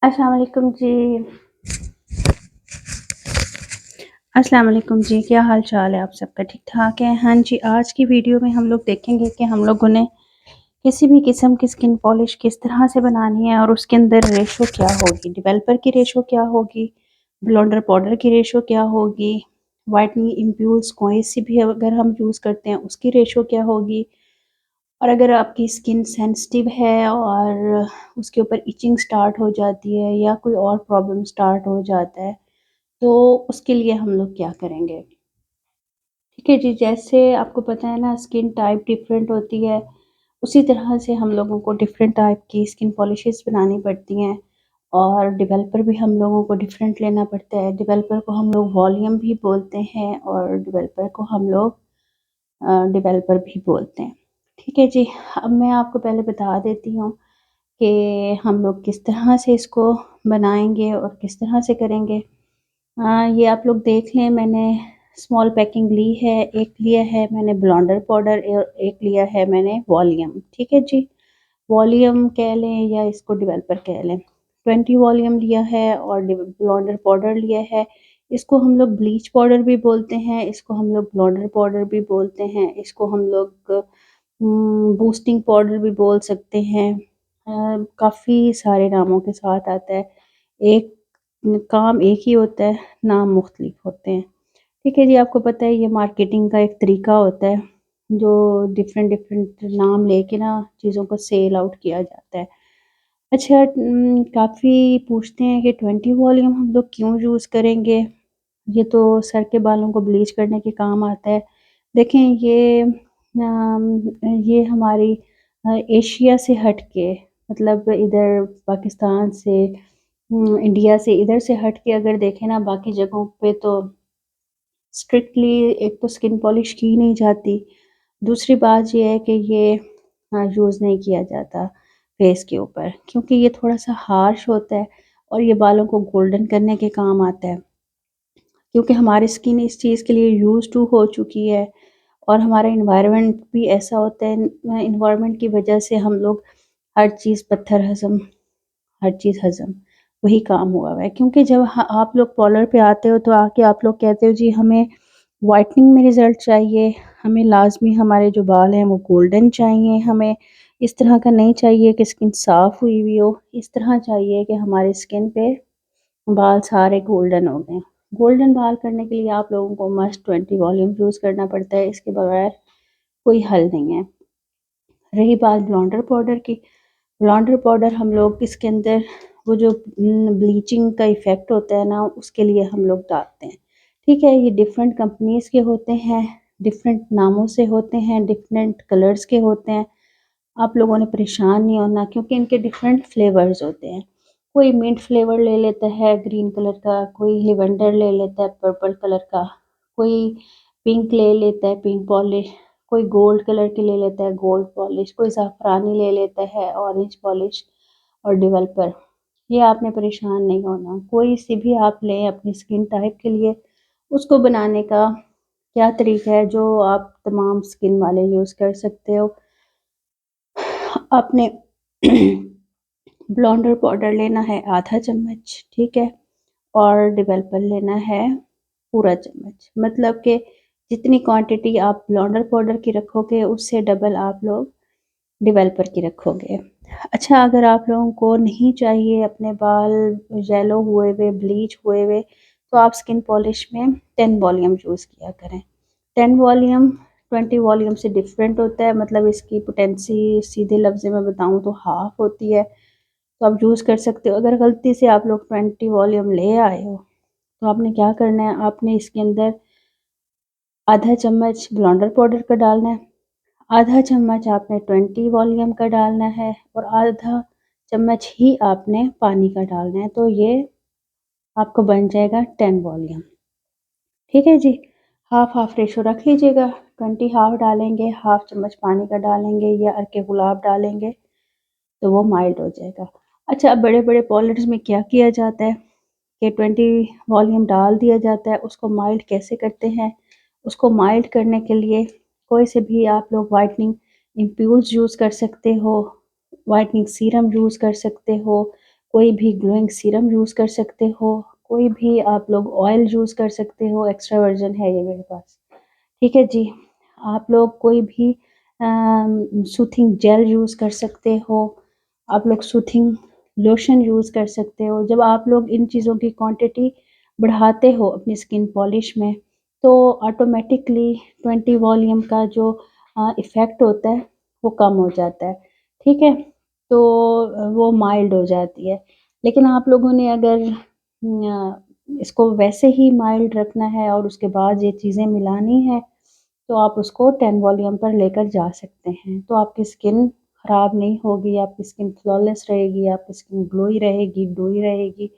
अस्सलाम वालेकुम जी। अस्सलाम वालेकुम जी, क्या हाल चाल है आप सबका? ठीक ठाक है? हाँ जी, आज की वीडियो में हम लोग देखेंगे कि हम लोगों ने किसी भी किस्म की स्किन पॉलिश किस तरह से बनानी है और उसके अंदर रेशो क्या होगी, डेवलपर की रेशो क्या होगी, ब्लेंडर पाउडर की रेशो क्या होगी, वाइटनिंग इम्प्यूल्स कोई सी भी अगर हम यूज़ करते हैं उसकी रेशो क्या होगी, और अगर आपकी स्किन सेंसिटिव है और उसके ऊपर इचिंग स्टार्ट हो जाती है या कोई और प्रॉब्लम स्टार्ट हो जाता है, तो उसके लिए हम लोग क्या करेंगे? ठीक है जी, जैसे आपको पता है ना, स्किन टाइप डिफरेंट होती है, उसी तरह से हम लोगों को डिफरेंट टाइप की स्किन पॉलिशेस बनानी पड़ती हैं और डेवलपर भी हम लोगों को डिफरेंट लेना पड़ता है। डेवलपर को हम लोग वॉल्यूम भी बोलते हैं और डेवलपर को हम लोग डेवलपर भी बोलते हैं। ठीक है जी, अब मैं आपको पहले बता देती हूँ कि हम लोग किस तरह से इसको बनाएँगे और किस तरह से करेंगे। ये आप लोग देख लें, मैंने स्मॉल पैकिंग ली है, एक लिया है मैंने ब्लेंडर पाउडर और एक लिया है मैंने वॉल्यूम, ठीक है जी। वॉल्यूम कह लें या इसको डेवलपर कह लें। 20 वॉल्यूम लिया है और ब्लेंडर पाउडर लिया है। इसको हम लोग ब्लीच पाउडर भी बोलते हैं, इसको हम लोग ब्लेंडर पाउडर भी बोलते हैं, इसको हम लोग बूस्टिंग पाउडर भी बोल सकते हैं। काफ़ी सारे नामों के साथ आता है। एक काम एक ही होता है, नाम मुख्तलिफ होते हैं। ठीक है जी, आपको पता है ये मार्केटिंग का एक तरीका होता है, जो डिफरेंट डिफरेंट नाम लेके ना चीज़ों को सेल आउट किया जाता है। अच्छा, काफ़ी पूछते हैं कि 20 वॉल्यूम हम लोग क्यों यूज़ करेंगे? ये तो सर के बालों को ब्लीच करने के काम आता है। देखें, ये हमारी एशिया से हट के, मतलब इधर पाकिस्तान से, इंडिया से, इधर से हट के अगर देखें ना बाकी जगहों पे, तो स्ट्रिक्टली एक तो स्किन पॉलिश की नहीं जाती, दूसरी बात ये है कि ये यूज़ नहीं किया जाता फेस के ऊपर, क्योंकि ये थोड़ा-सा हार्श होता है और ये बालों को गोल्डन करने के काम आता है। क्योंकि हमारी स्किन इस चीज़ के लिए यूज़्ड टू हो चुकी है और हमारा एनवायरनमेंट भी ऐसा होता है, एनवायरनमेंट की वजह से हम लोग हर चीज़ पत्थर हज़म, हर चीज़ हज़म, वही काम हुआ हुआ है। क्योंकि जब आप लोग पार्लर पे आते हो तो आके आप लोग कहते हो जी हमें व्हाइटनिंग में रिज़ल्ट चाहिए, हमें लाज़मी हमारे जो बाल हैं वो गोल्डन चाहिए, हमें इस तरह का नहीं चाहिए कि स्किन साफ़ हुई हुई हो, इस तरह चाहिए कि हमारी स्किन पे बाल सारे गोल्डन हो गए। गोल्डन बाल करने के लिए आप लोगों को मस्ट 20 वॉल्यूम यूज़ करना पड़ता है, इसके बगैर कोई हल नहीं है। रही बात ब्लेंडर पाउडर की, ब्लेंडर पाउडर हम लोग इसके अंदर वो जो ब्लीचिंग का इफ़ेक्ट होता है ना, उसके लिए हम लोग डालते हैं। ठीक है, ये डिफरेंट कंपनीज़ के होते हैं, डिफरेंट नामों से होते हैं, डिफरेंट कलर्स के होते हैं। आप लोगों ने परेशान नहीं होना, क्योंकि इनके डिफरेंट फ्लेवर्स होते हैं। कोई मिंट फ्लेवर ले लेता है ग्रीन कलर का, कोई लिवेंडर ले लेता है पर्पल कलर का, कोई पिंक ले लेता है पिंक पॉलिश, कोई गोल्ड कलर की ले लेता है गोल्ड पॉलिश, कोई ज़ाफ़रानी ले लेता है ऑरेंज पॉलिश और डेवलपर। ये आपने परेशान नहीं होना, कोई सी भी आप लें अपनी स्किन टाइप के लिए, उसको बनाने का क्या तरीका है जो आप तमाम स्किन वाले यूज़ कर सकते हो। आपने ब्लेंडर पाउडर लेना है आधा चम्मच, ठीक है, और डेवलपर लेना है पूरा चम्मच, मतलब कि जितनी क्वांटिटी आप ब्लेंडर पाउडर की रखोगे उससे डबल आप लोग डेवलपर की रखोगे। अच्छा, अगर आप लोगों को नहीं चाहिए अपने बाल येलो हुए हुए, ब्लीच हुए हुए, तो आप स्किन पॉलिश में 10 वॉल्यूम यूज़ किया करें। 10 वॉल्यूम 20 वॉल्यूम से डिफरेंट होता है, मतलब इसकी पोटेंसी सीधे लफ्ज़ में बताऊँ तो हाफ़ होती है। तो आप यूज़ कर सकते हो। अगर गलती से आप लोग 20 वॉल्यूम ले आए हो, तो आपने क्या करना है, आपने इसके अंदर आधा चम्मच ब्लेंडर पाउडर का डालना है, आधा चम्मच आपने 20 वॉल्यूम का डालना है और आधा चम्मच ही आपने पानी का डालना है। तो ये आपको बन जाएगा 10 वॉल्यूम। ठीक है जी, हाफ़ हाफ़ रेशो रख लीजिएगा। 20 हाफ़ डालेंगे, हाफ़ चम्मच पानी का डालेंगे या अर्के गुलाब डालेंगे तो वो माइल्ड हो जाएगा। अच्छा, अब बड़े-बड़े पार्लर्स में क्या किया जाता है कि 20 वॉल्यूम डाल दिया जाता है, उसको माइल्ड कैसे करते हैं? उसको माइल्ड करने के लिए कोई से भी आप लोग व्हाइटनिंग इम्प्यूल्स यूज़ कर सकते हो, व्हाइटनिंग सीरम यूज़ कर सकते हो, कोई भी ग्लोइंग सीरम यूज़ कर सकते हो, कोई भी आप लोग ऑयल यूज़ कर सकते हो, एक्स्ट्रा वर्जिन है ये मेरे पास। ठीक है जी। आप लोग कोई भी सूथिंग जेल यूज़ कर सकते हो, आप लोग सूथिंग लोशन यूज़ कर सकते हो। जब आप लोग इन चीज़ों की क्वांटिटी बढ़ाते हो अपनी स्किन पॉलिश में, तो ऑटोमेटिकली 20 वॉल्यूम का जो इफ़ेक्ट होता है वो कम हो जाता है। ठीक है? तो वो माइल्ड हो जाती है। लेकिन आप लोगों ने अगर इसको वैसे ही माइल्ड रखना है और उसके बाद ये चीज़ें मिलानी है, तो आप उसको 10 वॉल्यूम पर लेकर जा सकते हैं। तो आपकी स्किन ख़राब नहीं होगी, आपकी स्किन फ्लॉलेस रहेगी, आपकी स्किन ग्लोई रहेगी, डोई रहेगी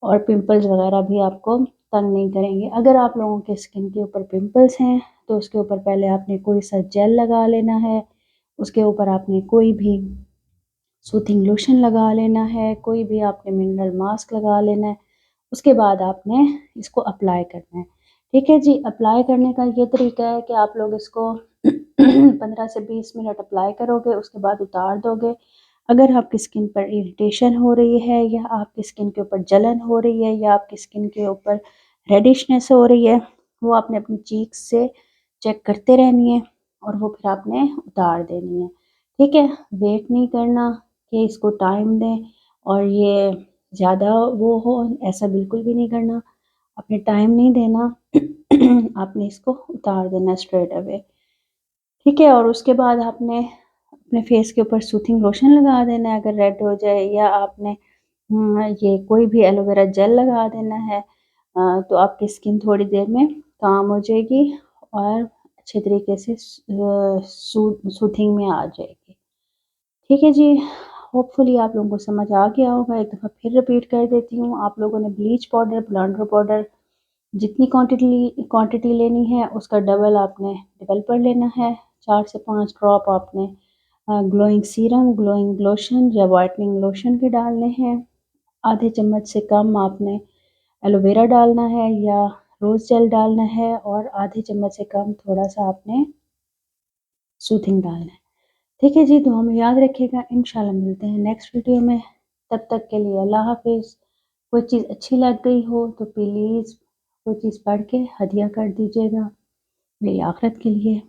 और पिंपल्स वग़ैरह भी आपको तंग नहीं करेंगे। अगर आप लोगों के स्किन के ऊपर पिंपल्स हैं, तो उसके ऊपर पहले आपने कोई सा जेल लगा लेना है, उसके ऊपर आपने कोई भी सूथिंग लोशन लगा लेना है, कोई भी आपने मिनरल मास्क लगा लेना है, उसके बाद आपने इसको अप्लाई करना है। ठीक है जी, अप्लाई करने का ये तरीका है कि आप लोग इसको 15 से 20 मिनट अप्लाई करोगे, उसके बाद उतार दोगे। अगर आपकी स्किन पर इरिटेशन हो रही है या आपकी स्किन के ऊपर जलन हो रही है या आपकी स्किन के ऊपर रेडिशनेस हो रही है, वो आपने अपनी चीक्स से चेक करते रहनी है और वो फिर आपने उतार देनी है। ठीक है? वेट नहीं करना कि इसको टाइम दें और ये ज़्यादा वो हो, ऐसा बिल्कुल भी नहीं करना। आपने टाइम नहीं देना, आपने इसको उतार देना स्ट्रेट अवे। ठीक है? और उसके बाद आपने अपने फेस के ऊपर सूथिंग लोशन लगा देना है अगर रेड हो जाए, या आपने ये कोई भी एलोवेरा जेल लगा देना है। तो आपकी स्किन थोड़ी देर में काम हो जाएगी और अच्छे तरीके से सूथिंग में आ जाएगी। ठीक है जी, होपफुली आप लोगों को समझ आ गया होगा। एक दफ़ा फिर रिपीट कर देती हूँ, आप लोगों ने ब्लीच पाउडर, ब्लेंडर पाउडर जितनी क्वांटिटी लेनी है उसका डबल आपने डेवलपर लेना है। 4 से 5 ड्रॉप आपने ग्लोइंग सीरम, ग्लोइंग लोशन या वाइटनिंग लोशन के डालने हैं। आधे चम्मच से कम आपने एलोवेरा डालना है या रोज़ जेल डालना है और आधे चम्मच से कम थोड़ा-सा आपने सूथिंग डालना है। ठीक है जी, दुआ में याद रखिएगा। इंशाल्लाह मिलते हैं नेक्स्ट वीडियो में। तब तक के लिए अल्लाह हाफ़िज़। कोई चीज़ अच्छी लग गई हो तो प्लीज़ कोई चीज़ पढ़ के हदिया कर दीजिएगा मेरी आखिरत के लिए,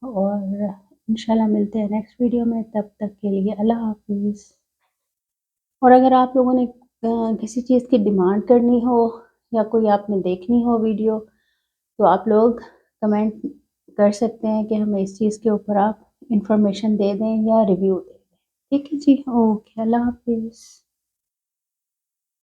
और इंशाल्लाह मिलते हैं नेक्स्ट वीडियो में। तब तक के लिए अल्लाह हाफ़िज़। और अगर आप लोगों ने किसी चीज़ की डिमांड करनी हो या कोई आपने देखनी हो वीडियो, तो आप लोग कमेंट कर सकते हैं कि हमें इस चीज़ के ऊपर आप इंफॉर्मेशन दे दें या रिव्यू दे दें। ठीक है जी, ओके, अल्लाह हाफ़िज़।